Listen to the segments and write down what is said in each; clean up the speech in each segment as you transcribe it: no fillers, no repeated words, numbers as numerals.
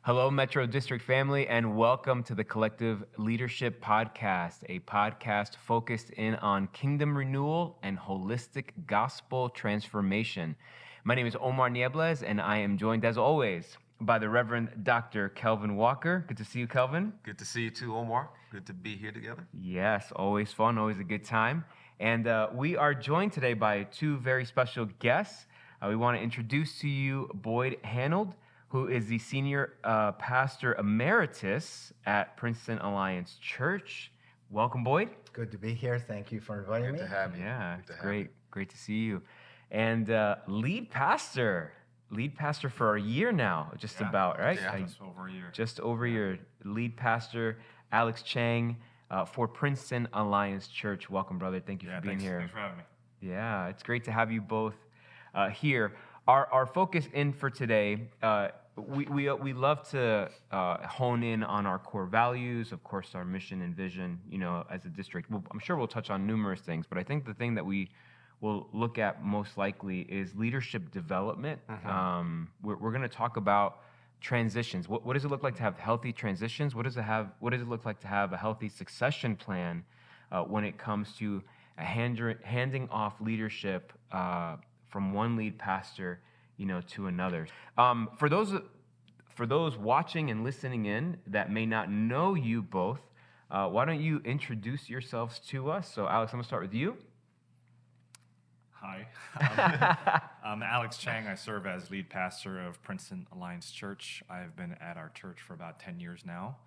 Hello, Metro District family, and welcome to the Collective Leadership Podcast, a podcast focused in on kingdom renewal and holistic gospel transformation. My name is Omar Niebles, and I am joined, as always, by the Reverend Dr. Kelvin Walker. Good to see you, Kelvin. Good to see you too, Omar. Good to be here together. Yes, always fun, always a good time. And we are joined today by two very special guests. We want to introduce to you Boyd Hannold, who is the Senior Pastor Emeritus at Princeton Alliance Church. Welcome, Boyd. Good to be here. Thank you for inviting me. Good to have you. Yeah, Good to it's have you. great to see you. And lead pastor for a year now, just about, right? Yeah. Just over a year. Just over a year. Lead pastor Alex Chang for Princeton Alliance Church. Welcome, brother. Thank you for being here. Thanks for having me. Yeah, it's great to have you both here. Our focus in for today, we love to hone in on our core values, of course, our mission and vision, as a district. I'm sure we'll touch on numerous things, but I think the thing that we will look at most likely is leadership development. We're going to talk about transitions. What does it look like to have healthy transitions? What does it look like to have a healthy succession plan when it comes to handing off leadership from one lead pastor, to another? For those watching and listening in that may not know you both, why don't you introduce yourselves to us? So, Alex, I'm gonna start with you. Hi. I'm Alex Chang. I serve as lead pastor of Princeton Alliance Church. I've been at our church for about 10 years now.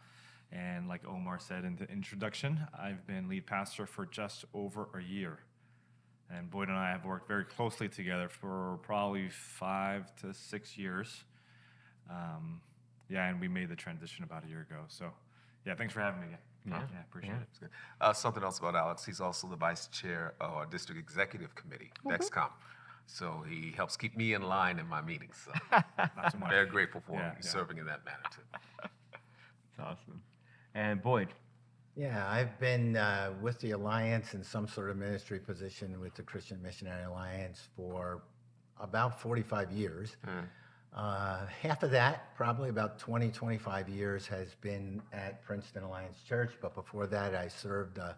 And like Omar said in the introduction, I've been lead pastor for just over a year. And Boyd and I have worked very closely together for probably 5 to 6 years. And we made the transition about a year ago. So, thanks for having me again. Yeah, Appreciate yeah. it. It's good. Something else about Alex, he's also the vice chair of our district executive committee, NextCom. So he helps keep me in line in my meetings. So Not so much. very grateful for Yeah, him yeah. serving in that manner too. That's awesome. And Boyd. Yeah, I've been with the Alliance in some sort of ministry position with the Christian Missionary Alliance for about 45 years. Half of that, probably about 20, 25 years, has been at Princeton Alliance Church. But before that, I served a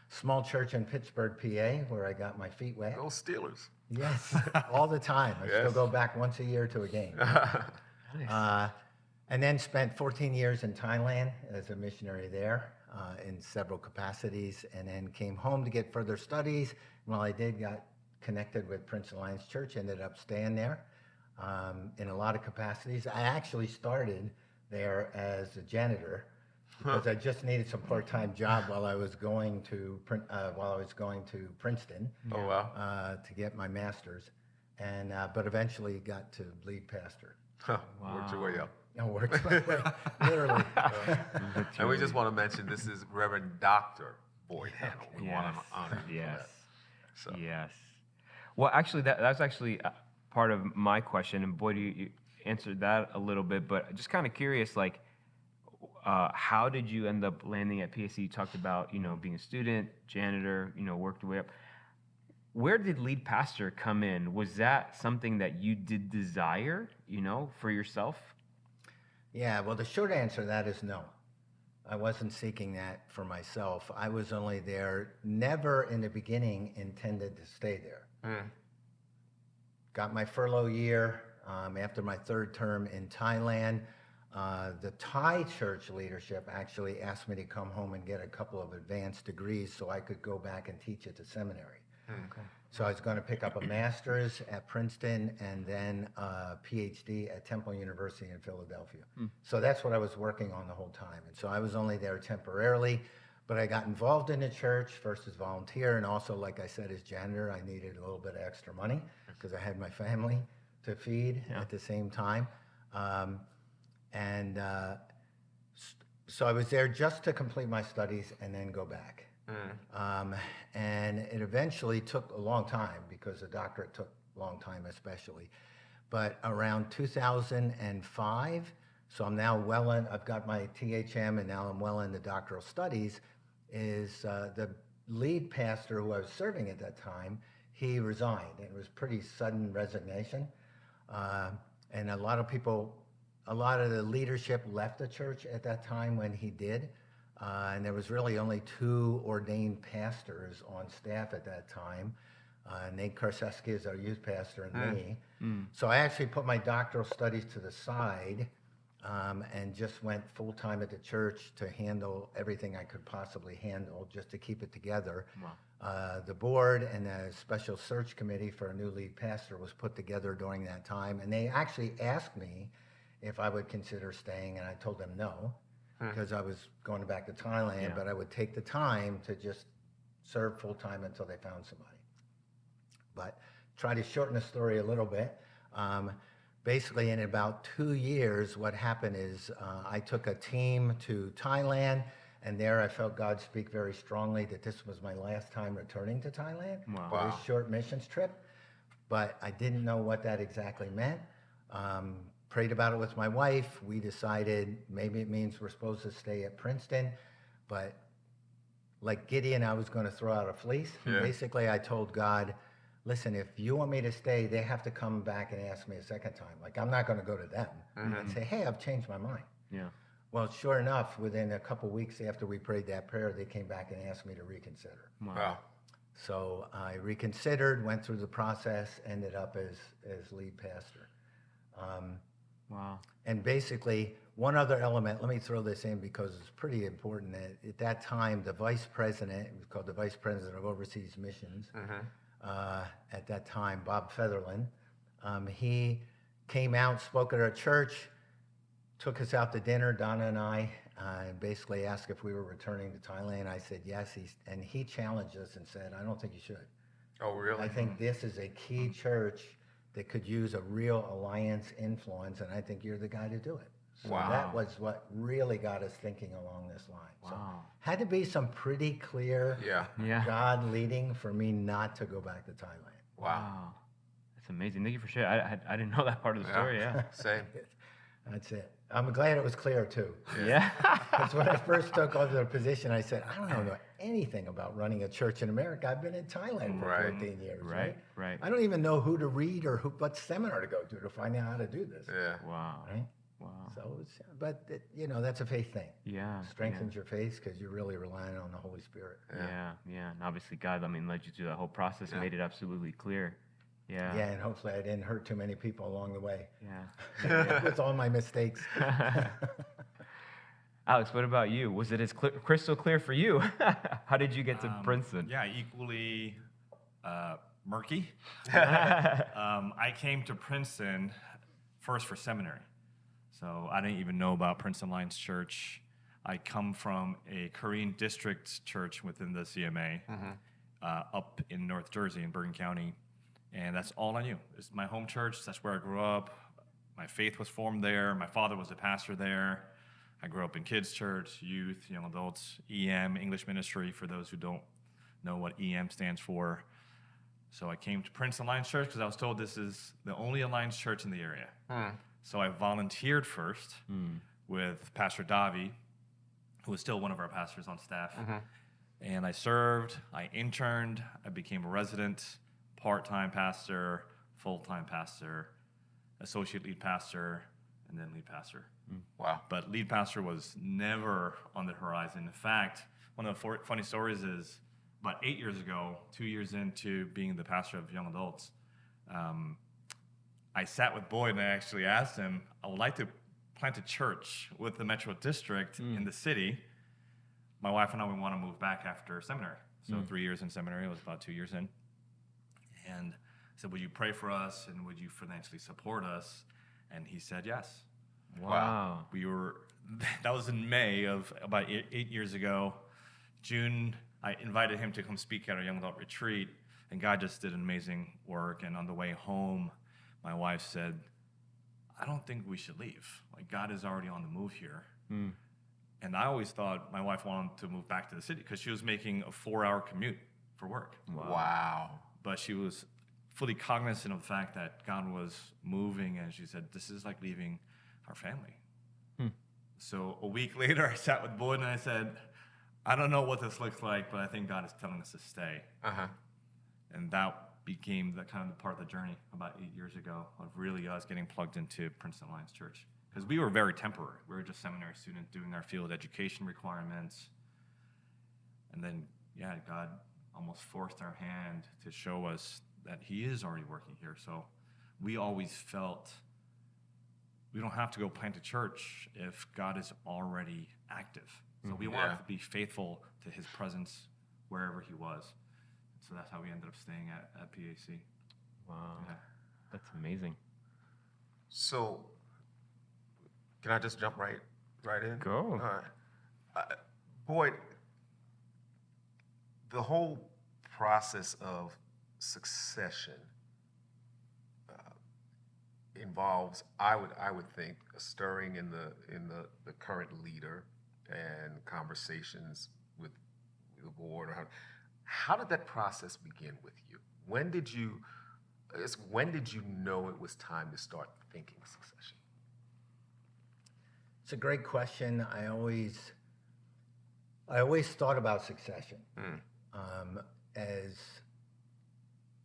small church in Pittsburgh, PA, where I got my feet wet. Go Steelers. Yes, all the time. I still Yes. go back once a year to a game. And then spent 14 years in Thailand as a missionary there in several capacities, and then came home to get further studies. And while I did, got connected with Princeton Alliance Church, ended up staying there in a lot of capacities. I actually started there as a janitor because I just needed some part-time job while I was going to Princeton Oh, wow. to get my master's, and but eventually got to lead pastor. Worked your way up. I worked my way, literally. And we just want to mention this is Reverend Dr. Boyd Hannold. We want Yes. to honor him Yes. for that. So. Yes. Well, actually, that's actually part of my question, and Boyd, you answered that a little bit. But just kind of curious, like, how did you end up landing at PSC? You talked about, being a student, janitor, worked your way up. Where did lead pastor come in? Was that something that you did desire, for yourself? Yeah, well, the short answer to that is no. I wasn't seeking that for myself. I was only there, never in the beginning intended to stay there. Got my furlough year after my third term in Thailand. The Thai church leadership actually asked me to come home and get a couple of advanced degrees so I could go back and teach at the seminary. Okay. So I was going to pick up a master's at Princeton and then a PhD at Temple University in Philadelphia. So that's what I was working on the whole time. And so I was only there temporarily, but I got involved in the church first as volunteer, and also, like I said, as janitor. I needed a little bit of extra money because I had my family to feed at the same time. So I was there just to complete my studies and then go back. And it eventually took a long time because the doctorate took a long time especially. But around 2005, so I'm now I've got my THM and now I'm well into doctoral studies, is the lead pastor who I was serving at that time, he resigned. It was pretty sudden resignation. And a lot of people a lot of the leadership left the church at that time when he did. And there was really only 2 ordained pastors on staff at that time. Nate Karseski is our youth pastor and me. So I actually put my doctoral studies to the side and just went full-time at the church to handle everything I could possibly handle just to keep it together. Wow. The board and the special search committee for a new lead pastor was put together during that time. And they actually asked me if I would consider staying, and I told them no, because I was going back to Thailand, but I would take the time to just serve full-time until they found somebody. But try to shorten the story a little bit. Basically, in about 2 years, what happened is I took a team to Thailand, and there I felt God speak very strongly that this was my last time returning to Thailand for this short missions trip. But I didn't know what that exactly meant. Prayed about it with my wife. We decided maybe it means we're supposed to stay at Princeton, but like Gideon, I was going to throw out a fleece. Basically, I told God, listen, if you want me to stay, they have to come back and ask me a second time. Like, I'm not going to go to them and say, hey, I've changed my mind. Well, sure enough, within a couple weeks after we prayed that prayer, they came back and asked me to reconsider. So I reconsidered, went through the process, ended up as lead pastor. And basically, one other element, let me throw this in because it's pretty important. At that time, the vice president, it was called the Vice President of Overseas Missions, at that time, Bob Featherland, he came out, spoke at our church, took us out to dinner, Donna and I, and basically asked if we were returning to Thailand. I said yes, and he challenged us and said, I don't think you should. Oh, really? I think this is a key church that could use a real alliance influence, and I think you're the guy to do it. So that was what really got us thinking along this line. So had to be some pretty clear God leading for me not to go back to Thailand. Wow. That's amazing. Thank you for sharing. I didn't know that part of the story. Same. That's it. I'm glad it was clear too. Yeah. Because when I first took over the position, I said, I don't know anything about running a church in America. I've been in Thailand for 14 years. Right. I don't even know who to read or what seminar to go to find out how to do this. Wow. Right? Wow. So, that's a faith thing. Yeah. Strengthens your faith because you're really relying on the Holy Spirit. Yeah. And obviously God, led you through that whole process and made it absolutely clear. Yeah. Yeah, and hopefully I didn't hurt too many people along the way. Yeah. With all my mistakes. Alex, what about you? Was it as crystal clear for you? How did you get to Princeton? Yeah, equally murky. I came to Princeton first for seminary. So I didn't even know about Princeton Alliance Church. I come from a Korean district church within the C&MA up in North Jersey in Bergen County. And that's all I knew. It's my home church. That's where I grew up. My faith was formed there. My father was a pastor there. I grew up in kids' church, youth, young adults, EM, English ministry, for those who don't know what EM stands for. So I came to Princeton Alliance Church because I was told this is the only Alliance church in the area. So I volunteered first with Pastor Davi, who was still one of our pastors on staff. And I served, I interned, I became a resident, part-time pastor, full-time pastor, associate lead pastor, and then lead pastor. Wow. But lead pastor was never on the horizon. In fact, one of the funny stories is about 8 years ago, 2 years into being the pastor of young adults, I sat with Boyd and I actually asked him, I would like to plant a church with the Metro District in the city. My wife and I, we want to move back after seminary. So 3 years in seminary, it was about 2 years in. And I said, would you pray for us and would you financially support us? And he said yes. Wow. That was in May of about 8 years ago. June, I invited him to come speak at our young adult retreat, and God just did amazing work. And on the way home, my wife said, I don't think we should leave. Like, God is already on the move here. And I always thought my wife wanted to move back to the city because she was making a 4-hour commute for work. Wow. But she was fully cognizant of the fact that God was moving, and she said, this is like leaving our family. So a week later, I sat with Boyd and I said, I don't know what this looks like, but I think God is telling us to stay. And that became the kind of part of the journey about 8 years ago of really us getting plugged into Princeton Alliance Church. because we were very temporary. We were just seminary students doing our field education requirements. And then, yeah, God almost forced our hand to show us that he is already working here. So we always felt we don't have to go plant a church if God is already active. So we wanted to be faithful to his presence wherever he was. So that's how we ended up staying at PAC. Wow. Yeah. That's amazing. So, can I just jump right in? Go. All right. Boyd, the whole process of succession involves, I would think, a stirring in the current leader and conversations with the board. Or how did that process begin with you? When did you know it was time to start thinking succession? It's a great question. I always thought about succession as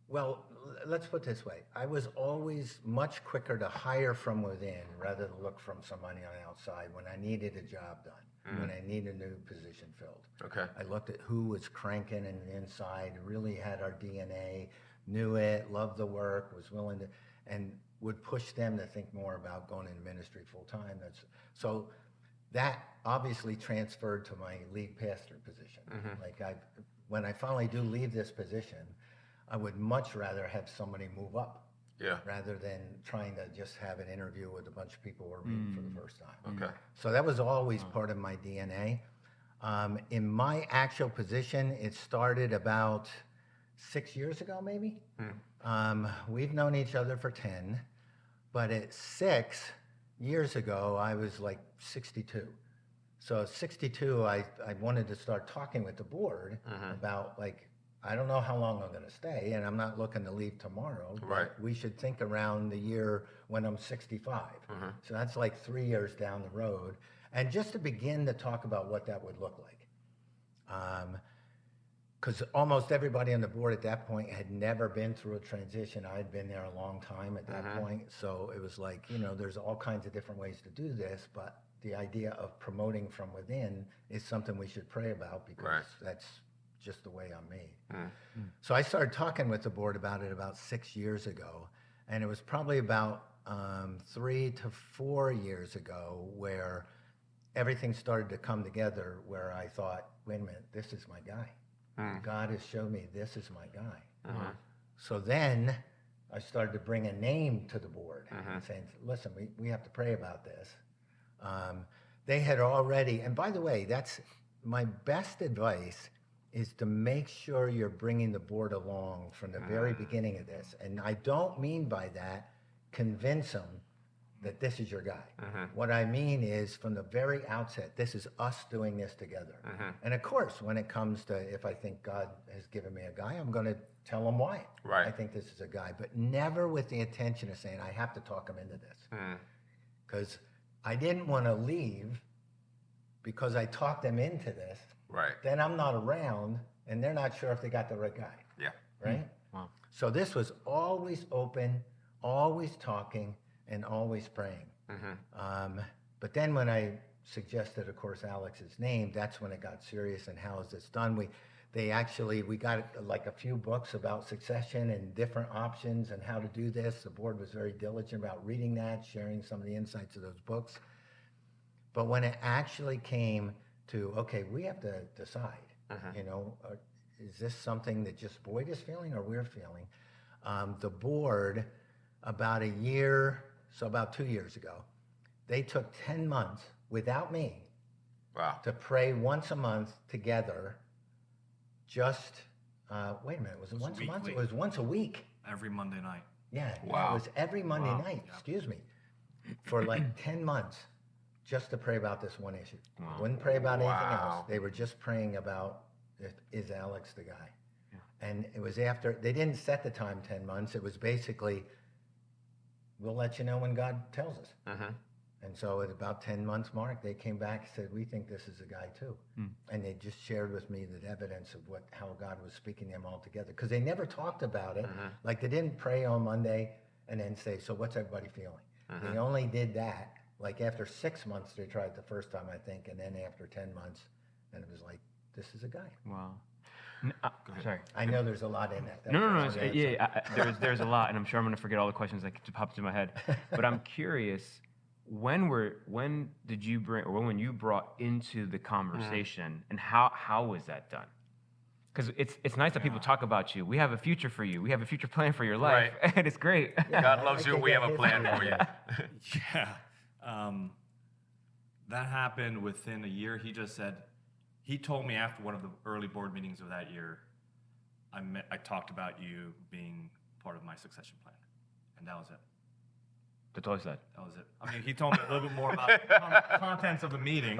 well. Let's put it this way: I was always much quicker to hire from within rather than look from somebody on the outside when I needed a job done, when I needed a new position filled. Okay. I looked at who was cranking in the inside, really had our DNA, knew it, loved the work, was willing to, and would push them to think more about going into ministry full time. So that obviously transferred to my lead pastor position. Like when I finally do leave this position, I would much rather have somebody move up, rather than trying to just have an interview with a bunch of people we're meeting for the first time. Okay. So that was always part of my DNA. In my actual position, it started about 6 years ago, maybe. We've known each other for 10, but at 6 years ago, I was like 62. So at 62, I wanted to start talking with the board about, like, I don't know how long I'm going to stay, and I'm not looking to leave tomorrow, but we should think around the year when I'm 65. So that's like 3 years down the road. And just to begin to talk about what that would look like. Because almost everybody on the board at that point had never been through a transition. I had been there a long time at that point. So it was like, there's all kinds of different ways to do this, but the idea of promoting from within is something we should pray about, because that's just the way I'm made. So I started talking with the board about it about 6 years ago. And it was probably about 3 to 4 years ago where everything started to come together, where I thought, wait a minute, this is my guy. God has shown me this is my guy. So then I started to bring a name to the board and saying, listen, we have to pray about this. They had already, and by the way, that's my best advice, is to make sure you're bringing the board along from the very beginning of this. And I don't mean by that, convince them that this is your guy. What I mean is, from the very outset, this is us doing this together. And of course, when it comes to, if I think God has given me a guy, I'm going to tell him why I think this is a guy, but never with the intention of saying, I have to talk him into this. Because I didn't want to leave because I talked them into this. Then I'm not around, and they're not sure if they got the right guy. Right? Wow. So this was always open, always talking, and always praying. But then when I suggested, of course, Alex's name, that's when it got serious. And how is this done? We got like a few books about succession and different options and how to do this. The board was very diligent about reading that, sharing some of the insights of those books. But when it actually came to, okay, we have to decide, is this something that just Boyd is feeling or we're feeling? The board, about 2 years ago, they took 10 months without me to pray once a month together. Just, wait a minute, was it once a month? It was once a week. Every Monday night. Yeah, it was every Monday night, excuse me, for like 10 months, just to pray about this one issue. Wouldn't pray about anything else. They were just praying about, is Alex the guy? And it was after, they didn't set the time 10 months. It was basically, we'll let you know when God tells us. And so at about 10 months mark, they came back and said, we think this is a guy too. And they just shared with me the evidence of how God was speaking to them all together. Because they never talked about it. Like, they didn't pray on Monday and then say, so what's everybody feeling? They only did that Like after 6 months, they tried the first time, I think, and then after 10 months, and it was like, this is a guy. Wow. Sorry. I know there's a lot in that. No. There's a lot, and I'm sure I'm going to forget all the questions that popped into my head. But I'm curious, when you brought into the conversation, and how was that done? Because it's nice that people talk about you. We have a future for you. We have a future plan for your life, Right. and it's great. Yeah, God loves you, and we have a plan for you. Yeah. That happened within a year. He told me after one of the early board meetings of that year, I talked about you being part of my succession plan. And that was it. That's all I said. That was it. I mean, he told me a little bit more about contents of the meeting,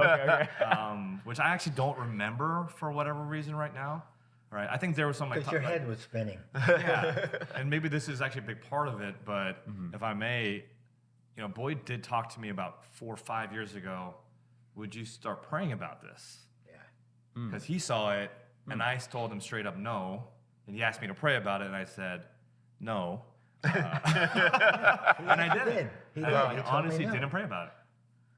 which I actually don't remember for whatever reason right now. Right? I think there was some. Because your head was spinning. Yeah, and maybe this is actually a big part of it. But if I may, Boyd did talk to me about 4 or 5 years ago. Would you start praying about this? Yeah. Because he saw it, and I told him straight up no. And he asked me to pray about it, and I said no. And I did. He I did. honestly didn't pray about it.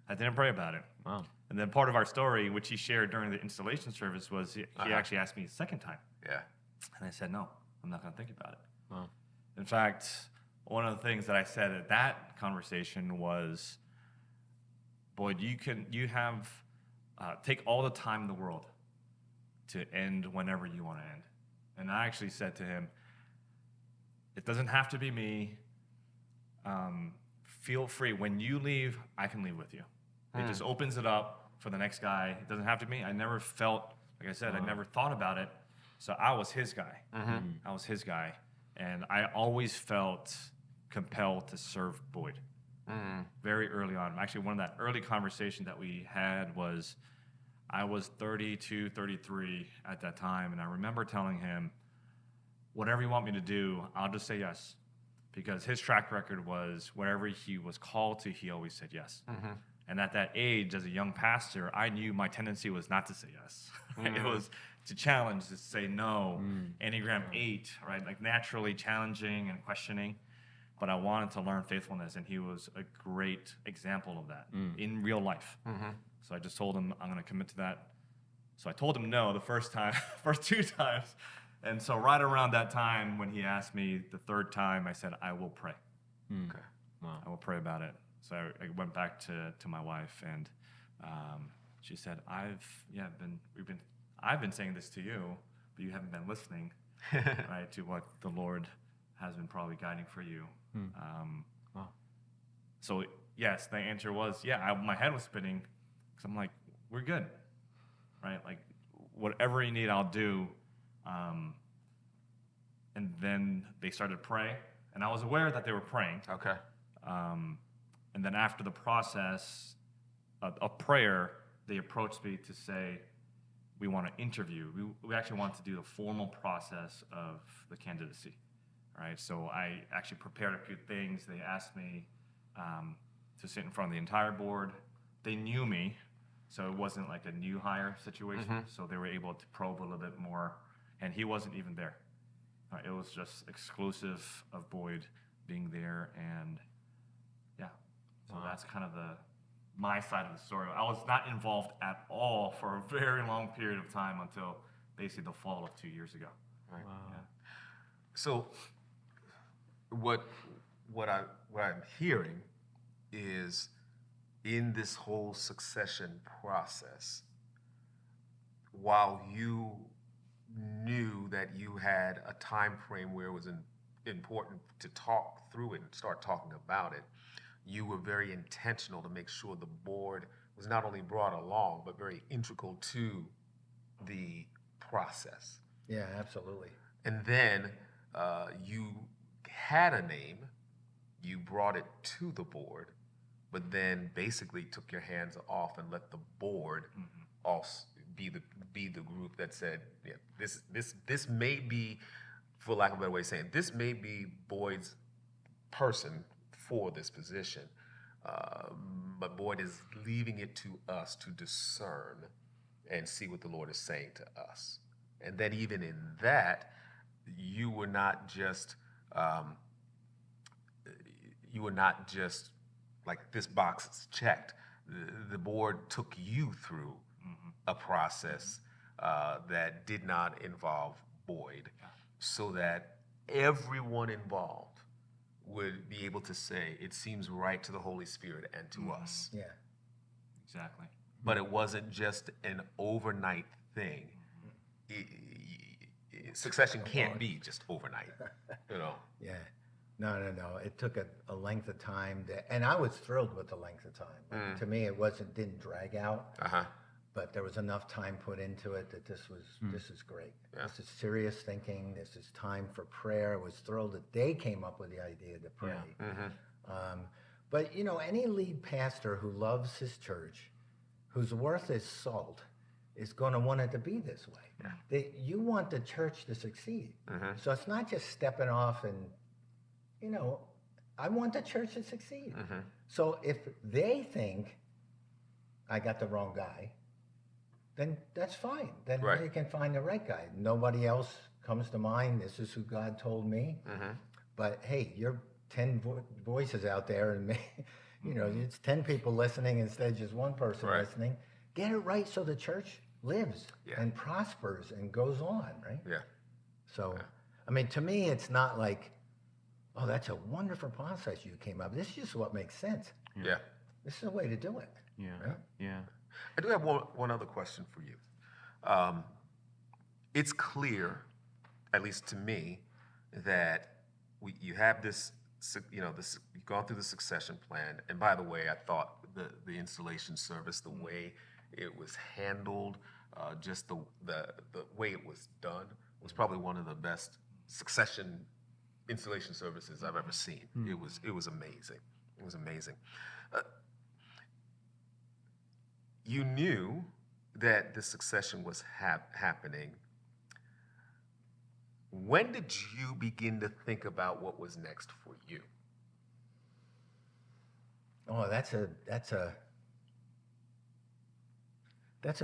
I didn't pray about it. Wow. And then part of our story, which he shared during the installation service, was he actually asked me a second time. Yeah. And I said, no, I'm not going to think about it. Wow. In fact, one of the things that I said at that conversation was, Boyd, take all the time in the world to end whenever you want to end. And I actually said to him, it doesn't have to be me. Feel free. When you leave, I can leave with you. It just opens it up for the next guy. It doesn't have to be me. I never felt, like I said, I never thought about it. So I was his guy. I was his guy. And I always felt compelled to serve Boyd very early on. Actually, one of that early conversation that we had was, I was 32, 33 at that time. And I remember telling him, whatever you want me to do, I'll just say yes. Because his track record was wherever he was called to, he always said yes. And at that age, as a young pastor, I knew my tendency was not to say yes. It was to challenge, to say no. Enneagram 8, right? Like naturally challenging and questioning. But I wanted to learn faithfulness, and he was a great example of that in real life. So I just told him, I'm going to commit to that. So I told him no the first 2 times. And so right around that time when he asked me the third time, I said, I will pray. Okay. Wow. I will pray about it. So I went back to my wife, and she said, I've been saying this to you, but you haven't been listening, right, to what the Lord has been probably guiding for you. Wow. So yes, the answer was, my head was spinning, because I'm like, we're good, right? Like whatever you need, I'll do. And then they started praying, and I was aware that they were praying. Okay. And then after the process of prayer, they approached me to say, we want to interview. We actually want to do the formal process of the candidacy, right? So I actually prepared a few things. They asked me to sit in front of the entire board. They knew me, so it wasn't like a new hire situation. So they were able to probe a little bit more, and he wasn't even there. It was just exclusive of Boyd being there, and so that's kind of my side of the story. I was not involved at all for a very long period of time until basically the fall of 2 years ago. Right. Wow. Yeah. So what I'm hearing is, in this whole succession process, while you knew that you had a time frame where it was important to talk through it and start talking about it, you were very intentional to make sure the board was not only brought along, but very integral to the process. Yeah, absolutely. And then you had a name, you brought it to the board, but then basically took your hands off and let the board also be the group that said, yeah, this may be, for lack of a better way of saying, this may be Boyd's person for this position, but Boyd is leaving it to us to discern and see what the Lord is saying to us. And then even in that, you were not just like this box is checked. The board took you through a process that did not involve Boyd, so that everyone involved would be able to say, it seems right to the Holy Spirit and to us. Yeah. Exactly. But it wasn't just an overnight thing. Succession can't be just overnight, you know. Yeah. No. It took a length of time, and I was thrilled with the length of time. Like, to me, it didn't drag out, but there was enough time put into it that this is great. Yeah. This is serious thinking. This is time for prayer. I was thrilled that they came up with the idea to pray. But any lead pastor who loves his church, who's worth his salt, is going to want it to be this way. Yeah. You want the church to succeed. So it's not just stepping off and, I want the church to succeed. So if they think I got the wrong guy, then that's fine. Then they can find the right guy. Nobody else comes to mind. This is who God told me. But hey, you're 10 voices out there, and it's 10 people listening instead of just one person listening. Get it right so the church lives and prospers and goes on, right? Yeah. So, I mean, to me, it's not like, oh, that's a wonderful process you came up with. This is just what makes sense. Yeah. This is the way to do it. Yeah. Right? Yeah. I do have one other question for you. It's clear, at least to me, that you have this, you've gone through the succession plan. And by the way, I thought the installation service, the way it was handled, just the way it was done, was probably one of the best succession installation services I've ever seen. It was amazing. It was amazing. You knew that the succession was happening. When did you begin to think about what was next for you? Oh, that's a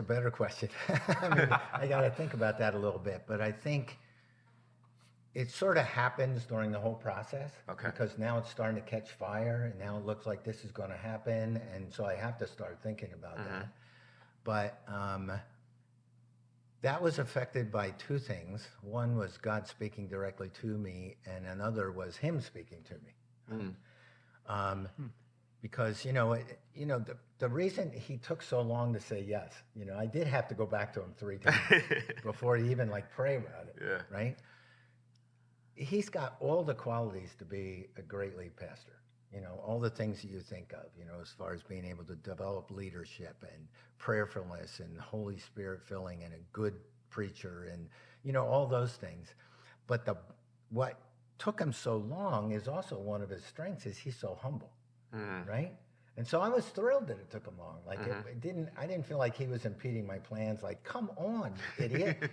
better question. I mean, I got to think about that a little bit, but I think it sort of happens during the whole process. Okay. Because now it's starting to catch fire, and now it looks like this is going to happen, and so I have to start thinking about that. But that was affected by two things. One was God speaking directly to me, and another was Him speaking to me. Because the reason He took so long to say yes, I did have to go back to Him 3 times before He even pray about it. Yeah. Right? He's got all the qualities to be a great lead pastor. All the things that you think of, as far as being able to develop leadership and prayerfulness and Holy Spirit filling and a good preacher and, all those things. But what took him so long is also one of his strengths is he's so humble, right? And so I was thrilled that it took him long. I didn't feel like he was impeding my plans. Like, come on, you idiot.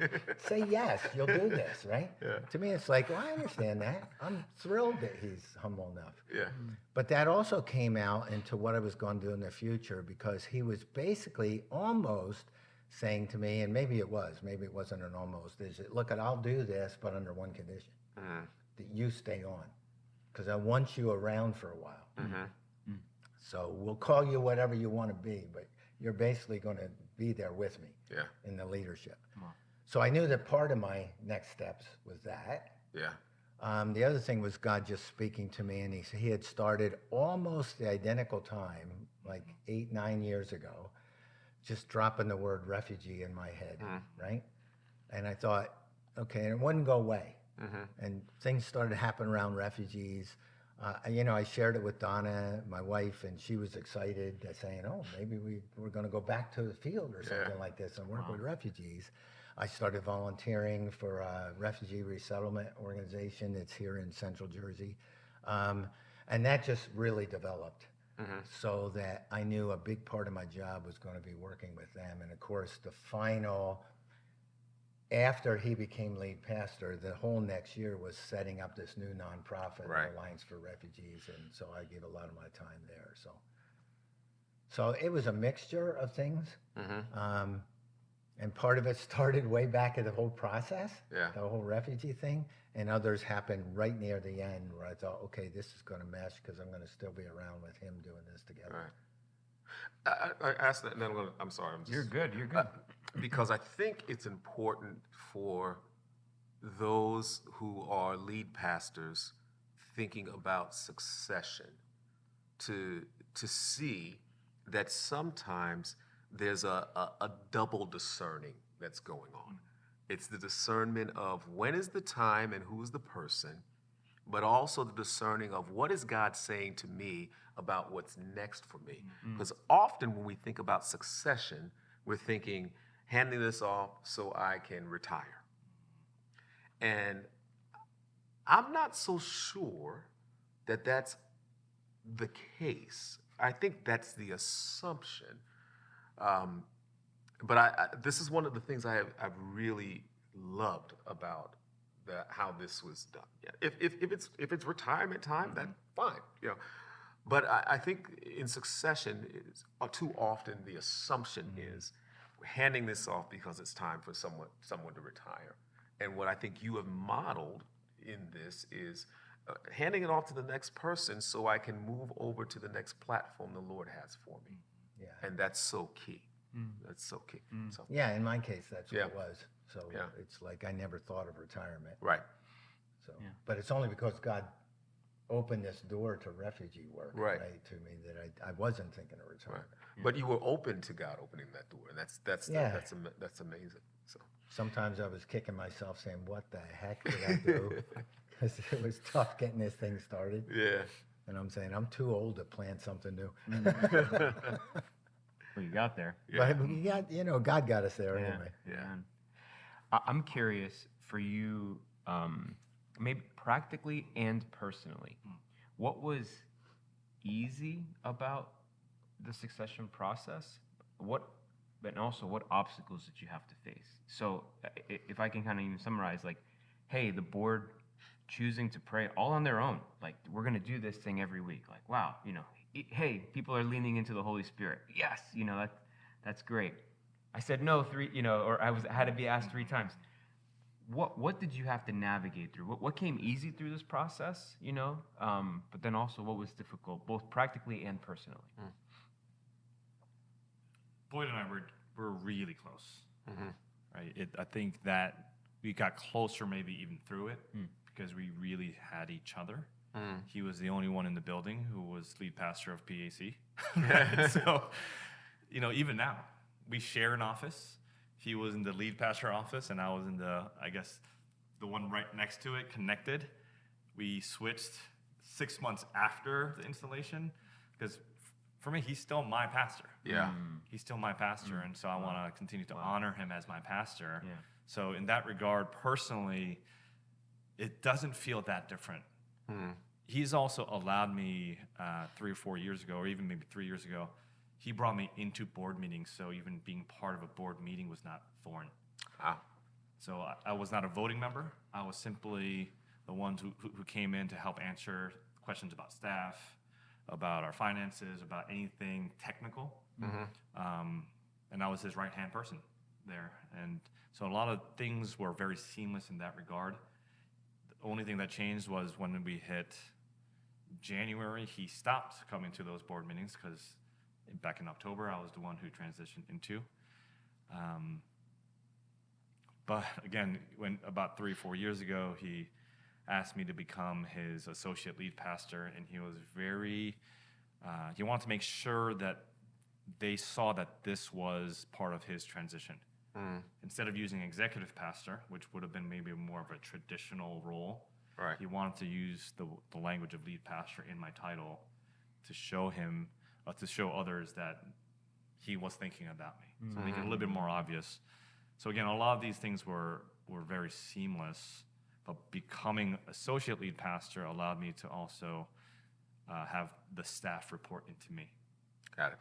Say yes, you'll do this, right? Yeah. To me, it's like, well, I understand that. I'm thrilled that he's humble enough. Yeah. But that also came out into what I was going to do in the future, because he was basically almost saying to me, and maybe it wasn't an almost, is look, I'll do this, but under one condition, that you stay on, because I want you around for a while. So we'll call you whatever you want to be, but you're basically going to be there with me in the leadership. So I knew that part of my next steps was that. Yeah. The other thing was God just speaking to me, and he had started almost the identical time, like 8-9 years ago, just dropping the word refugee in my head, right? And I thought, okay, and it wouldn't go away. And things started to happen around refugees. I shared it with Donna, my wife, and she was excited, saying, oh, maybe we're going to go back to the field or something like this and work with refugees. I started volunteering for a refugee resettlement organization that's here in Central Jersey. And that just really developed, so that I knew a big part of my job was going to be working with them. And of course, after he became lead pastor, the whole next year was setting up this new nonprofit, Alliance for Refugees, and so I gave a lot of my time there. So it was a mixture of things, And part of it started way back at the whole process, Yeah. the whole refugee thing, and others happened right near the end where I thought, okay, this is going to mesh because I'm going to still be around with him doing this together. Right. I asked that, and then I'm sorry. I'm just, You're good. You're good. because I think it's important for those who are lead pastors thinking about succession to see that sometimes there's a double discerning that's going on. It's the discernment of when is the time and who is the person, but also the discerning of what is God saying to me about what's next for me. Because often when we think about succession, we're thinking, handing this off so I can retire. And I'm not so sure that that's the case. I think that's the assumption. But this is one of the things I've really loved about how this was done. Yeah. If it's retirement time, that's fine. But I think in succession, too often the assumption is we're handing this off because it's time for someone to retire. And what I think you have modeled in this is handing it off to the next person so I can move over to the next platform the Lord has for me. Yeah. And that's so key. That's so key. So, Yeah, in my case, that's what Yeah. it was. So Yeah. it's like I never thought of retirement. right. So, Yeah. but it's only because God opened this door to refugee work, Right. to me that I wasn't thinking of Right. retirement. But you were open to God opening that door, and that's Yeah. that's amazing. So Sometimes I was kicking myself saying, what the heck did I do? Because it was tough getting this thing started. yeah, And I'm saying, I'm too old to plant something new. Well, you got there. yeah. But we got, God got us there Yeah. anyway. Yeah. Man. I'm curious for you, maybe practically and personally, what was easy about the succession process? And also what obstacles did you have to face? So if I can kind of even summarize, like, hey, the board choosing to pray all on their own, like, we're going to do this thing every week. Like, wow, hey, people are leaning into the Holy Spirit. Yes, that's great. I said no or I had to be asked 3 times. What did you have to navigate through? What came easy through this process? But then also what was difficult, both practically and personally? Boyd and I were really close, right? I think that we got closer maybe even through it because we really had each other. He was the only one in the building who was lead pastor of PAC. Right? So, even now, we share an office. He was in the lead pastor office, and I was in the one right next to it, connected. We switched 6 months after the installation because for me, he's still my pastor. Yeah. He's still my pastor, and so I want to continue to honor him as my pastor. Yeah. So in that regard, personally, it doesn't feel that different. He's also allowed me 3 or 4 years ago, or even maybe 3 years ago, he brought me into board meetings, so even being part of a board meeting was not foreign. So I was not a voting member. I was simply the ones who came in to help answer questions about staff, about our finances, about anything technical. And I was his right-hand person there. And so a lot of things were very seamless in that regard. The only thing that changed was when we hit January, he stopped coming to those board meetings because back in October, I was the one who transitioned into. But again, when about 3 or 4 years ago, he asked me to become his associate lead pastor, and he was very, he wanted to make sure that they saw that this was part of his transition. Instead of using executive pastor, which would have been maybe more of a traditional role, Right. he wanted to use the language of lead pastor in my title to show him, to show others that he was thinking about me. So make it a little bit more obvious. So again, a lot of these things were very seamless, but becoming associate lead pastor allowed me to also have the staff report into me. Got it.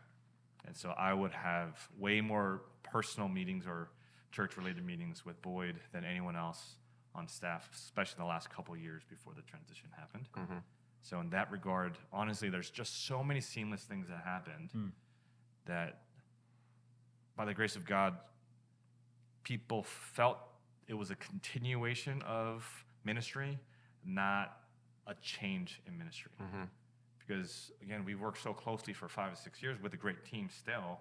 And so I would have way more personal meetings or church-related meetings with Boyd than anyone else on staff, especially in the last couple of years before the transition happened. So in that regard, honestly, there's just so many seamless things that happened that by the grace of God, people felt it was a continuation of ministry, not a change in ministry. Because again, we worked so closely for 5 or 6 years with a great team still.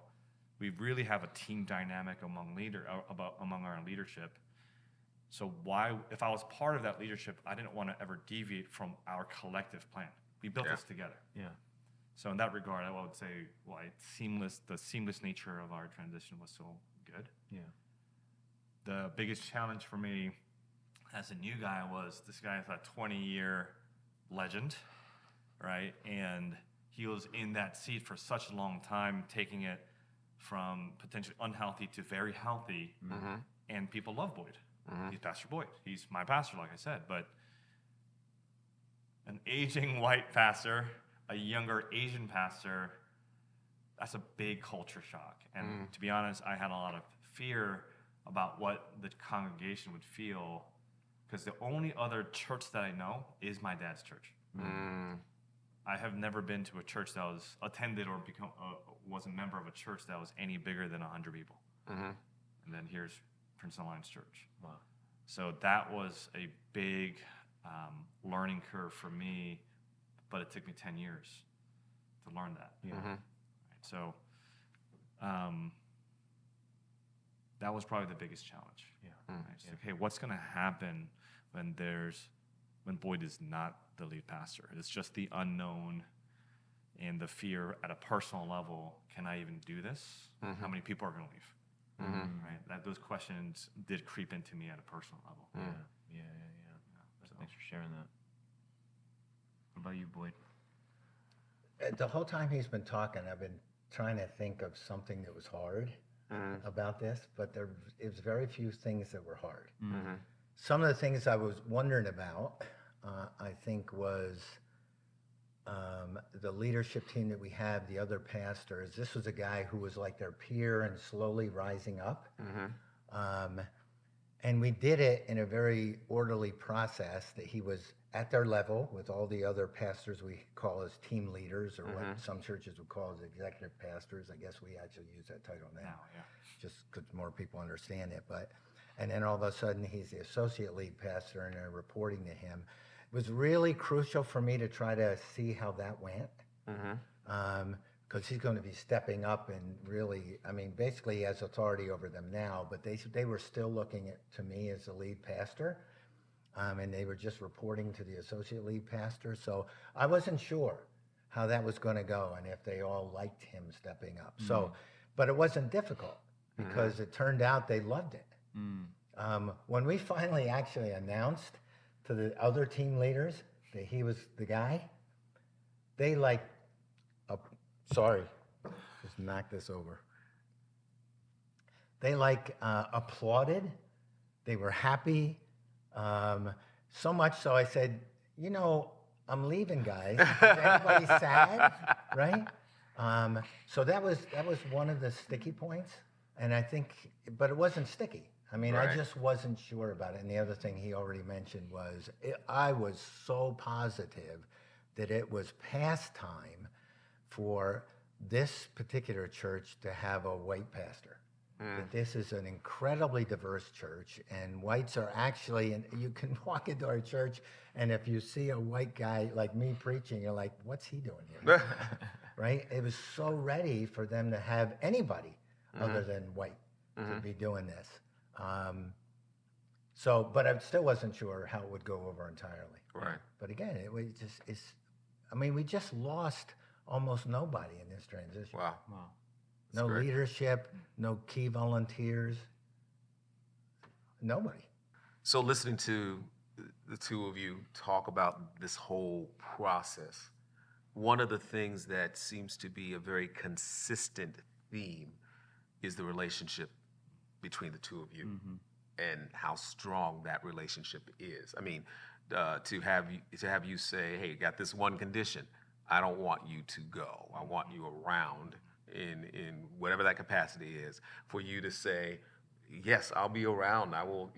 We really have a team dynamic among our leadership. So why, if I was part of that leadership, I didn't want to ever deviate from our collective plan. We built this together. Yeah. So in that regard, I would say, the seamless nature of our transition was so good. Yeah. The biggest challenge for me as a new guy was this guy is a 20-year legend, right? And he was in that seat for such a long time, taking it from potentially unhealthy to very healthy. And people love Boyd. He's Pastor Boyd. He's my pastor, like I said. But an aging white pastor, a younger Asian pastor, that's a big culture shock. And to be honest, I had a lot of fear about what the congregation would feel, because the only other church that I know is my dad's church. I have never been to a church that was attended or was a member of a church that was any bigger than 100 people. And then here's Princeton Alliance Church. Wow. So that was a big learning curve for me, but it took me 10 years to learn that. Yeah. Right? So that was probably the biggest challenge. Yeah. Right? It's like, hey, what's going to happen when Boyd is not the lead pastor? It's just the unknown and the fear at a personal level. Can I even do this? How many people are going to leave? Right? Those questions did creep into me at a personal level. Yeah. Thanks for sharing that. What about you, Boyd? The whole time he's been talking, I've been trying to think of something that was hard about this, but it was very few things that were hard. Some of the things I was wondering about, I think, was the leadership team that we have, the other pastors. This was a guy who was like their peer and slowly rising up. And we did it in a very orderly process, that he was at their level with all the other pastors we call as team leaders, or what some churches would call as executive pastors. I guess we actually use that title now, just because more people understand it. And then all of a sudden he's the associate lead pastor and they're reporting to him. It was really crucial for me to try to see how that went. Because he's going to be stepping up and really, basically he has authority over them now, but they were still looking to me as the lead pastor, and they were just reporting to the associate lead pastor. So I wasn't sure how that was going to go and if they all liked him stepping up. So, but it wasn't difficult, because it turned out they loved it. When we finally actually announced to the other team leaders that he was the guy, they just knock this over. They applauded. They were happy. So much so I said, I'm leaving, guys. Is anybody sad? Right? So that was one of the sticky points. And I think, but it wasn't sticky. I just wasn't sure about it. And the other thing he already mentioned was, I was so positive that it was past time for this particular church to have a white pastor. That this is an incredibly diverse church, and whites are actually, and you can walk into our church, and if you see a white guy like me preaching, you're like, what's he doing here? Right? It was so ready for them to have anybody other than white to be doing this. But I still wasn't sure how it would go over entirely. Right. But again, it was just, we just lost almost nobody in this transition. Wow. No leadership, no key volunteers, nobody. So listening to the two of you talk about this whole process, one of the things that seems to be a very consistent theme is the relationship between the two of you and how strong that relationship is. To have you say, hey, got this one condition. I don't want you to go. I want you around in whatever that capacity is. For you to say, yes, I'll be around. I'll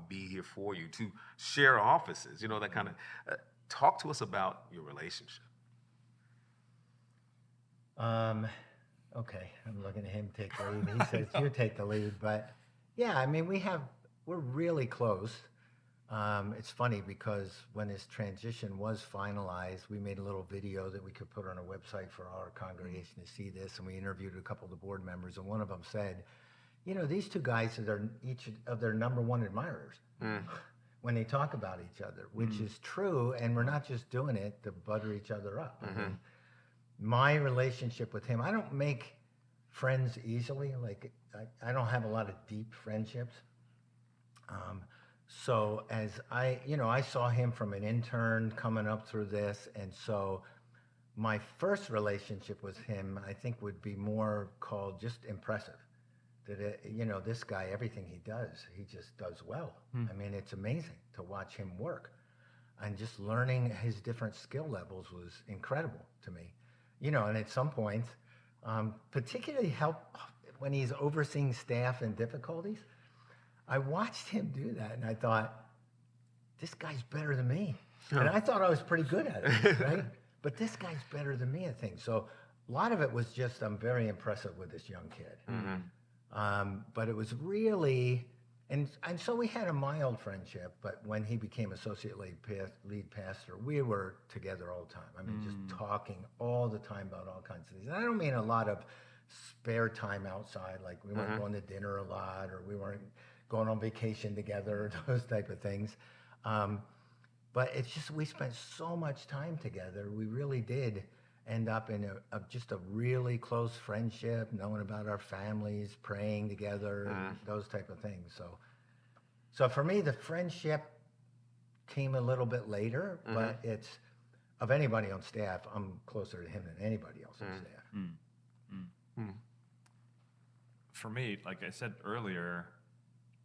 be here for you, to share offices, that kind of. Talk to us about your relationship. Okay, I'm looking at him take the lead. He says you take the lead, but Yeah, I mean, we're really close. It's funny because when his transition was finalized, we made a little video that we could put on our website for our congregation to see this, and we interviewed a couple of the board members, and one of them said, you know, these two guys are each of their number one admirers when they talk about each other, which is true, and we're not just doing it to butter each other up. I mean, my relationship with him, I don't make friends easily. Like, I don't have a lot of deep friendships. So as I saw him from an intern coming up through this, and so my first relationship with him, I think, would be more called just impressive. That this guy, everything he does, he just does well. I mean, it's amazing to watch him work, and just learning his different skill levels was incredible to me. And at some point, particularly help when he's overseeing staff in difficulties. I watched him do that, and I thought, this guy's better than me. And I thought I was pretty good at it, right? But this guy's better than me, I think. So a lot of it was just, I'm very impressive with this young kid. But it was really, and so we had a mild friendship, but when he became associate lead pastor, we were together all the time. I mean, just talking all the time about all kinds of things. And I don't mean a lot of spare time outside, like we weren't going to dinner a lot, or we weren't going on vacation together, those type of things. But it's just, we spent so much time together. We really did end up in just a really close friendship, knowing about our families, praying together, those type of things. So for me, the friendship came a little bit later, but it's, of anybody on staff, I'm closer to him than anybody else on staff. For me, like I said earlier,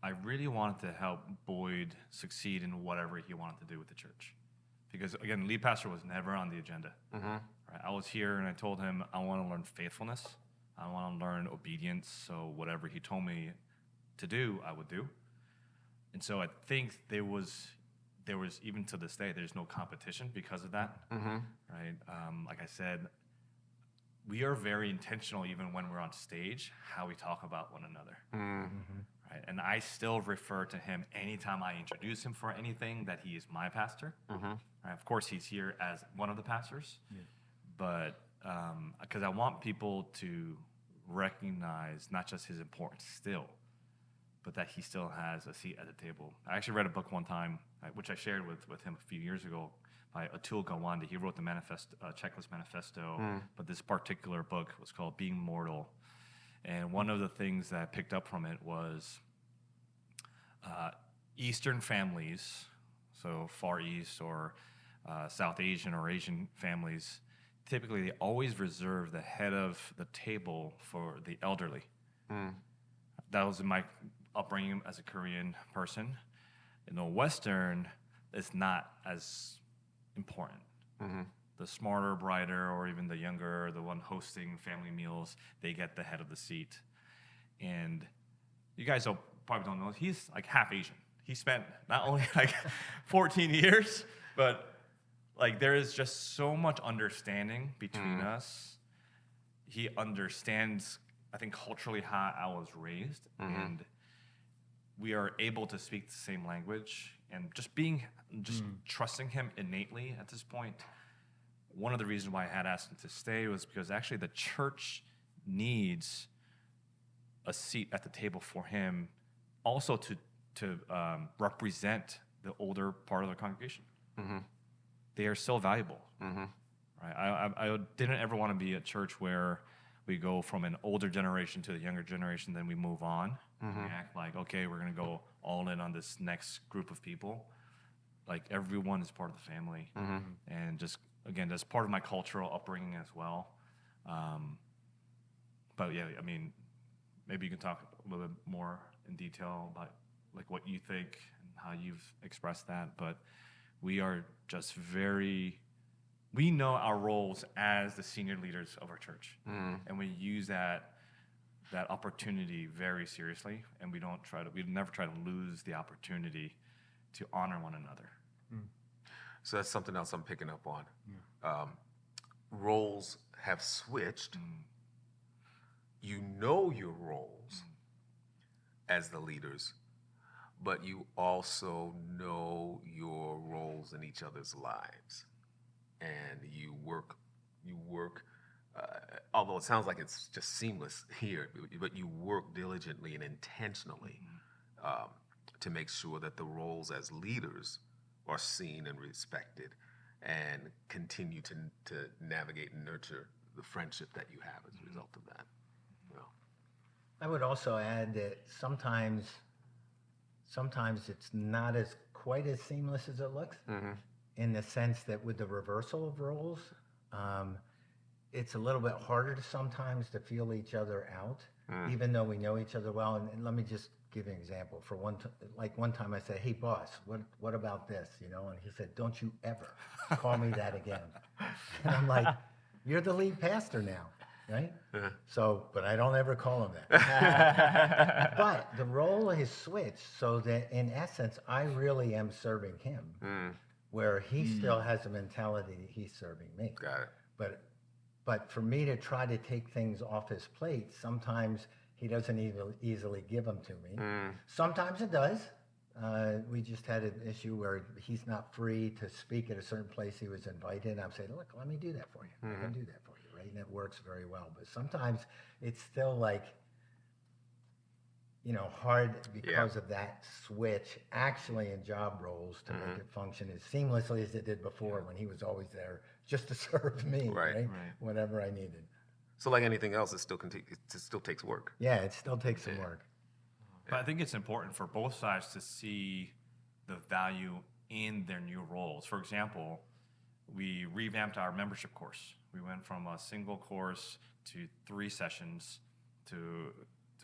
I really wanted to help Boyd succeed in whatever he wanted to do with the church. Because, again, lead pastor was never on the agenda. Right? I was here and I told him I want to learn faithfulness. I want to learn obedience. So whatever he told me to do, I would do. And so I think there was even to this day, there's no competition because of that. Right? Like I said, we are very intentional even when we're on stage, how we talk about one another. Right? And I still refer to him anytime I introduce him for anything that he is my pastor. Right? Of course, he's here as one of the pastors, but because I want people to recognize not just his importance still, but that he still has a seat at the table. I actually read a book one time, which I shared with him a few years ago, by Atul Gawande. He wrote the Checklist Manifesto, but this particular book was called Being Mortal. And one of the things that I picked up from it was Eastern families, so Far East or South Asian or Asian families, typically they always reserve the head of the table for the elderly. That was my upbringing as a Korean person. In the Western, it's not as important. The smarter, brighter, or even the younger, the one hosting family meals, they get the head of the seat. And you guys probably don't know, he's like half Asian. He spent not only like 14 years, but like there is just so much understanding between us. He understands, I think, culturally how I was raised, and we are able to speak the same language. And just trusting him innately at this point. One of the reasons why I had asked him to stay was because actually the church needs a seat at the table for him, also to represent the older part of the congregation. They are so valuable. Right? I didn't ever want to be a church where we go from an older generation to the younger generation, then we move on. We act like, okay, we're going to go all in on this next group of people. Like everyone is part of the family. And just, again, that's part of my cultural upbringing as well. But yeah, I mean, maybe you can talk a little bit more in detail about like what you think and how you've expressed that. But we are just we know our roles as the senior leaders of our church. And we use that opportunity very seriously, and we never try to lose the opportunity to honor one another. So that's something else I'm picking up on. Roles have switched. You know your roles, as the leaders, but you also know your roles in each other's lives, and you work. Although it sounds like it's just seamless here, but you work diligently and intentionally to make sure that the roles as leaders are seen and respected, and continue to navigate and nurture the friendship that you have as a result of that. I would also add that sometimes it's not as quite as seamless as it looks, in the sense that with the reversal of roles, it's a little bit harder sometimes to feel each other out, even though we know each other well. And let me just give you an example. For one time I said, "Hey boss, what about this?" You know, and he said, "Don't you ever call me that again." And I'm like, "You're the lead pastor now, right?" So, but I don't ever call him that. But the role has switched so that in essence, I really am serving him, where he still has a mentality that he's serving me. Got it. But for me to try to take things off his plate, sometimes he doesn't easily give them to me. Sometimes it does. We just had an issue where he's not free to speak at a certain place he was invited. And I'm saying, "Look, let me do that for you. I can do that for you," right? And it works very well. But sometimes it's still like, hard because of that switch actually in job roles to make it function as seamlessly as it did before when he was always there just to serve me, right? Whatever I needed. So like anything else, it still takes work. Yeah, it still takes some work. But I think it's important for both sides to see the value in their new roles. For example, we revamped our membership course. We went from a single course to 3 sessions to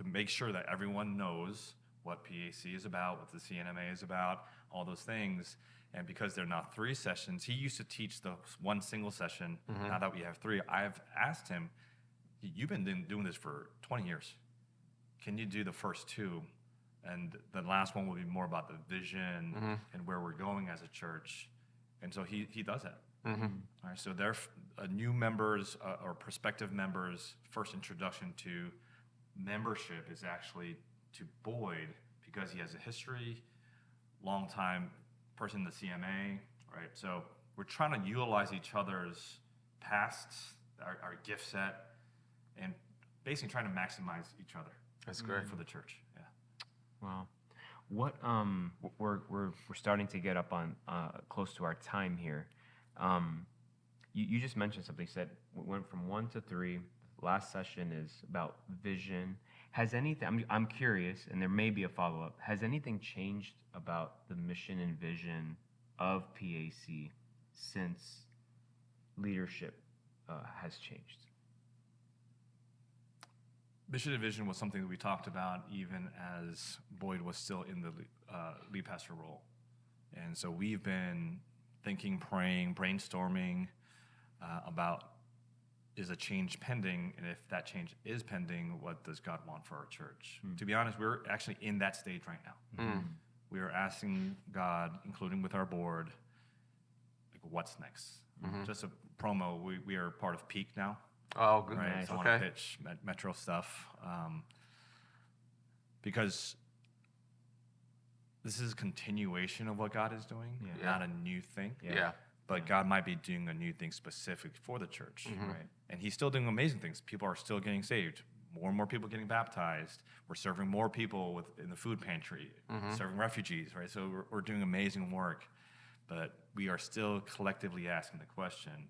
make sure that everyone knows what PAC is about, what the C&MA is about, all those things. And because they're not 3 sessions, he used to teach the one single session. Now that we have 3, I've asked him, "You've been doing this for 20 years. Can you do the first 2? And the last one will be more about the vision and where we're going as a church." And so he does that. All right, so they're new members or prospective members' first introduction to membership is actually to Boyd, because he has a history, long time person in the C&MA, right? So we're trying to utilize each other's pasts, our gift set, and basically trying to maximize each other. That's great for the church. Yeah. Wow. What we're starting to get up on close to our time here. You just mentioned something. Said we went from 1 to 3. Last session is about vision. Has anything? I'm curious, and there may be a follow-up. Has anything changed about the mission and vision of PAC since leadership has changed? Mission and vision was something that we talked about even as Boyd was still in the lead pastor role. And so we've been thinking, praying, brainstorming about, is a change pending? And if that change is pending, what does God want for our church? To be honest, we're actually in that stage right now. We are asking God, including with our board, like, what's next? Just a promo, we are part of Peak now. Oh, good. Right, Nice. so I want to pitch Metro stuff because this is a continuation of what God is doing, not a new thing. Yeah. But God might be doing a new thing specific for the church, right? And He's still doing amazing things. People are still getting saved. More and more people getting baptized. We're serving more people in the food pantry, serving refugees, right? So we're doing amazing work, but we are still collectively asking the question,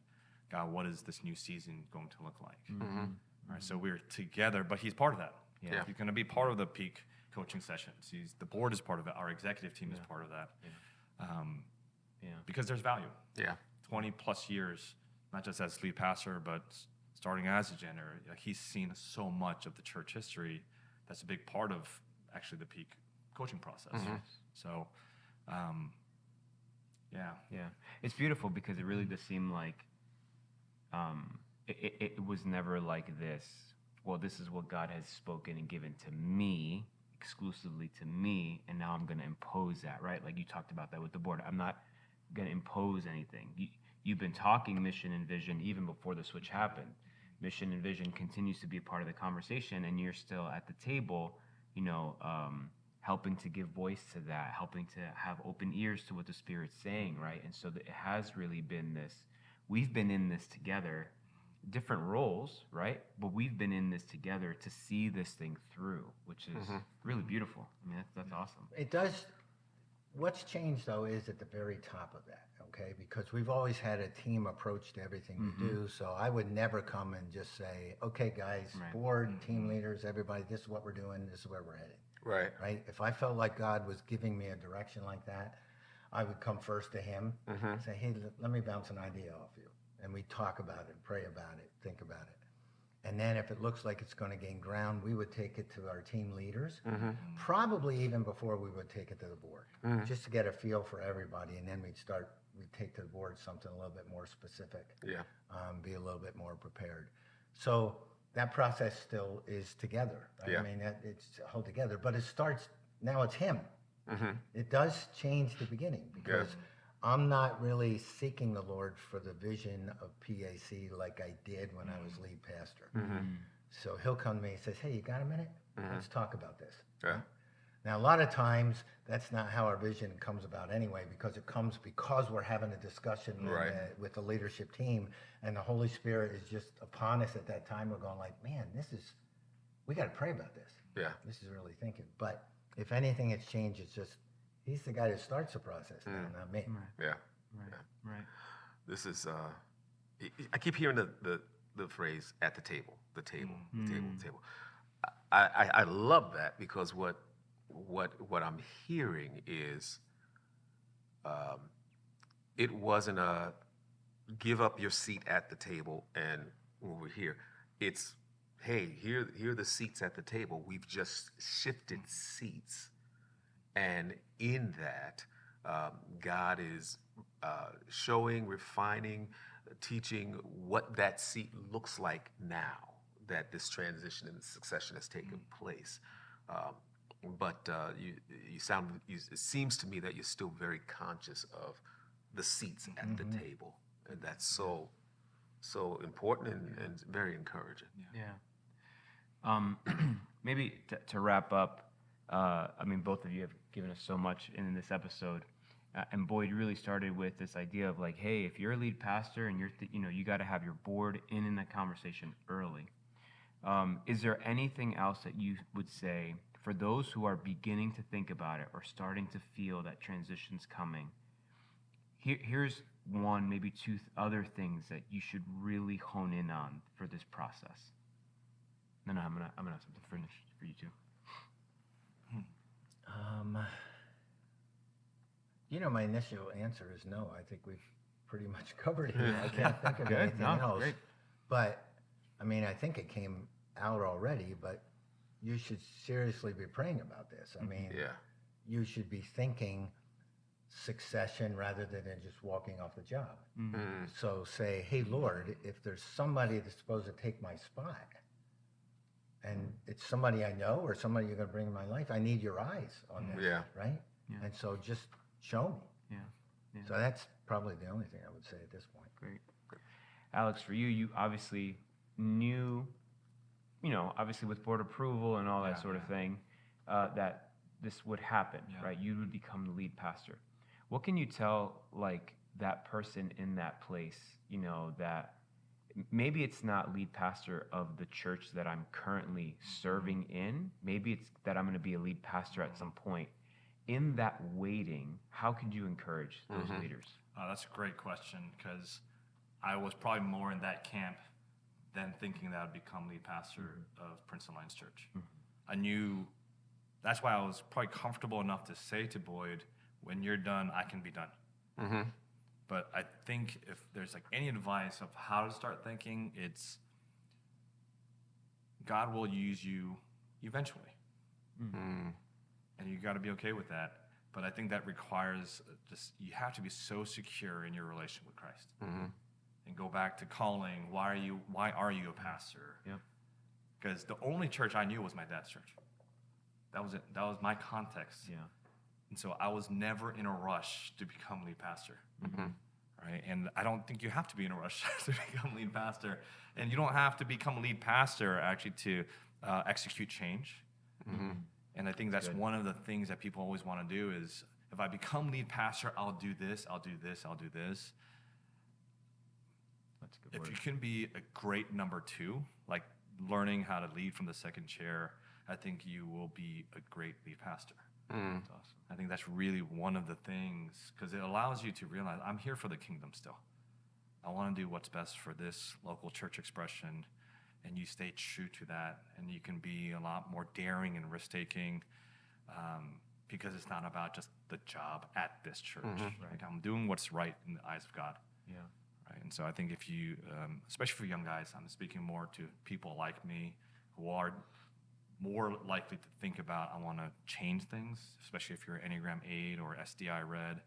God, what is this new season going to look like? All right, so we're together, but He's part of that. Yeah. He's going to be part of the Peak coaching sessions. The board is part of it. Our executive team is part of that. Because there's value. 20 plus years, not just as lead pastor, but starting as a janitor. Like, he's seen so much of the church history. That's a big part of actually the Peak coaching process. So, it's beautiful because it really does seem like it was never like this. Well, this is what God has spoken and given to me, exclusively to me, and now I'm going to impose that, right? Like you talked about that with the board. I'm not going to impose anything. You've been talking mission and vision even before the switch happened. Mission and vision continues to be a part of the conversation, and you're still at the table helping to give voice to that, helping to have open ears to what the Spirit's saying, right? And so it has really been we've been in this together, different roles, right? But we've been in this together to see this thing through, which is really beautiful. I mean, that's awesome. It does. What's changed, though, is at the very top of that, okay? Because we've always had a team approach to everything we do. So I would never come and just say, okay, guys, board, team leaders, everybody, this is what we're doing, this is where we're heading. Right? If I felt like God was giving me a direction like that, I would come first to him and say, hey, let me bounce an idea off you. And we talk about it, pray about it, think about it. And then if it looks like it's going to gain ground, we would take it to our team leaders, probably even before we would take it to the board, just to get a feel for everybody. And then we'd take to the board something a little bit more specific, be a little bit more prepared. So that process still is together. Right? I mean, it's held together, but it starts, now it's him. It does change the beginning because I'm not really seeking the Lord for the vision of PAC like I did when I was lead pastor. So he'll come to me and says, hey, you got a minute? Let's talk about this. Now, a lot of times, that's not how our vision comes about anyway, because it comes because we're having a discussion with the leadership team, and the Holy Spirit is just upon us at that time. We're going like, man, we got to pray about this. This is really thinking. But if anything, it's changed. It's just, he's the guy that starts the process, not me. Right. This is, I keep hearing the phrase at the table, the table. I love that because what I'm hearing is it wasn't a give up your seat at the table and when we're here. It's, hey, here are the seats at the table. We've just shifted seats. And in that, God is showing, refining, teaching what that seat looks like now that this transition and succession has taken place. But it seems to me that you're still very conscious of the seats at the table. And that's so important and very encouraging. Maybe to wrap up, I mean, both of you have given us so much in this episode. And Boyd really started with this idea of like, hey, if you're a lead pastor and you got to have your board in that conversation early. Is there anything else that you would say for those who are beginning to think about it or starting to feel that transition's coming? Here's one, maybe two other things that you should really hone in on for this process. No, I'm gonna have something finished for you too. My initial answer is no. I think we've pretty much covered it. I can't think of anything else. Great. But, I mean, I think it came out already, but you should seriously be praying about this. I mean, you should be thinking succession rather than just walking off the job. So say, hey, Lord, if there's somebody that's supposed to take my spot, and it's somebody I know or somebody you're going to bring in my life, I need your eyes on this, right? And so just show me. So that's probably the only thing I would say at this point. Great. Alex, for you obviously knew, obviously with board approval and all that sort of thing, that this would happen, right? You would become the lead pastor. What can you tell, like, that person in that place, that maybe it's not lead pastor of the church that I'm currently serving in. Maybe it's that I'm going to be a lead pastor at some point. In that waiting, how could you encourage those leaders? That's a great question because I was probably more in that camp than thinking that I'd become lead pastor of Princeton Alliance Church. I knew that's why I was probably comfortable enough to say to Boyd, when you're done, I can be done. But I think if there's like any advice of how to start thinking, it's God will use you eventually. And you got to be okay with that. But I think that requires you have to be so secure in your relationship with Christ. And go back to calling, why are you a pastor? Because the only church I knew was my dad's church. That was it. That was my context. And so I was never in a rush to become lead pastor. Right? And I don't think you have to be in a rush to become lead pastor. And you don't have to become lead pastor actually to execute change. And I think that's one of the things that people always want to do is, if I become lead pastor, I'll do this, I'll do this, I'll do this. That's a good If word. you can be a great number two, like learning how to lead from the second chair, I think you will be a great lead pastor. That's awesome. I think that's really one of the things, because it allows you to realize I'm here for the kingdom still. I want to do what's best for this local church expression, and you stay true to that, and you can be a lot more daring and risk-taking, because it's not about just the job at this church. Like, I'm doing what's right in the eyes of God. Yeah. Right? And so I think if you, especially for young guys, I'm speaking more to people like me who are more likely to think about, I want to change things, especially if you're Enneagram 8 or SDI Red.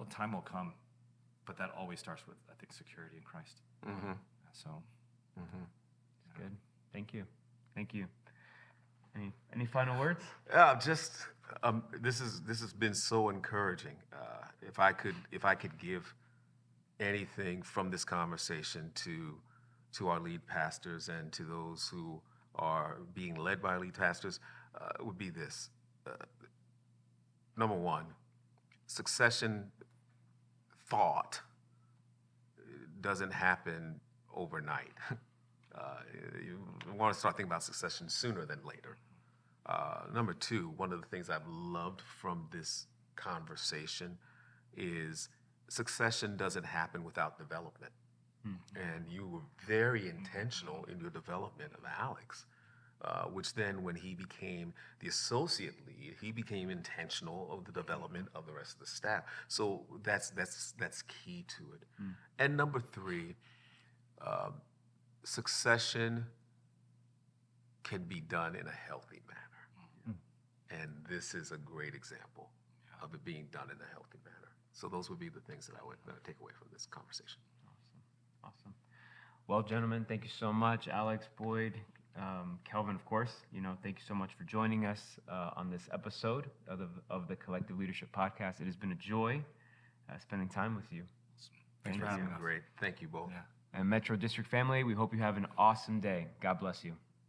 Time will come, but that always starts with, I think, security in Christ. So, Good. Thank you. Thank you. Any final words? This has been so encouraging. If I could give anything from this conversation to our lead pastors and to those who are being led by lead pastors, it would be this. Number one, succession thought doesn't happen overnight. You want to start thinking about succession sooner than later. Number two, one of the things I've loved from this conversation is succession doesn't happen without development. And you were very intentional in your development of Alex, which then when he became the associate lead, he became intentional of the development of the rest of the staff. So that's key to it. And number three, succession can be done in a healthy manner. And this is a great example of it being done in a healthy manner. So those would be the things that I would take away from this conversation. Awesome. Well, gentlemen, thank you so much. Alex, Boyd, Kelvin, of course, thank you so much for joining us on this episode of the Collective Leadership Podcast. It has been a joy spending time with you. Thanks for having us. Great. Thank you both. Yeah. And Metro District family, we hope you have an awesome day. God bless you.